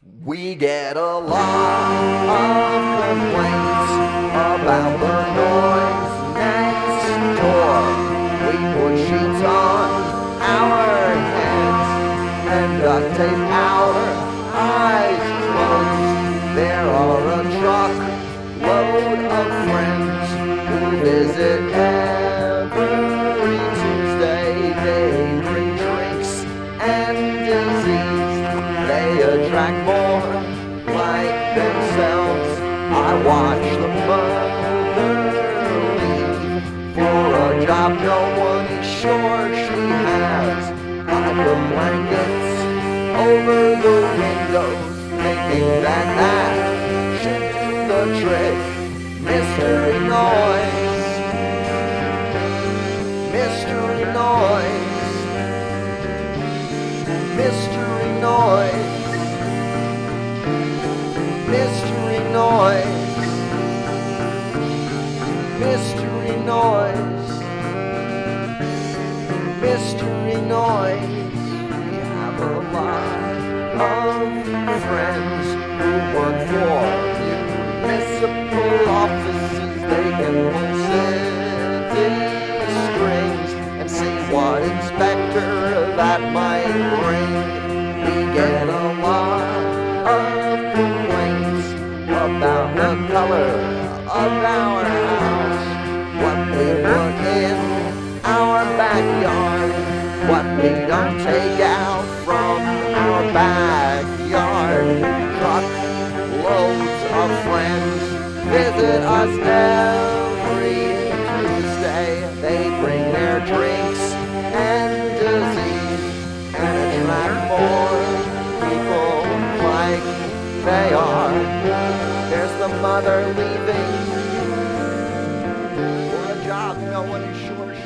We get a lot of complaints about the noise next door. We put sheets on our heads and duct tape our eyes closed. There are a truckload of friends who visit every Tuesday. They bring drinks and disease. They attract more like themselves. I watch the mother leave for a job no one is sure she has. I put blankets over the windows, thinking that should do the trick. Mystery noise, mystery noise, mystery noise, mystery noise, mystery noise, mystery noise. We have a lot of friends who work for municipal offices. They can pull city strings and see what inspector that might bring. We get a lot of complaints about the color of our house, what we put in our backyard, what we don't take out from our backyard. Truckloads of friends visit us every Tuesday. They bring their drinks and disease and attract more people like they are. There's the mother leaving for a job no one is sure she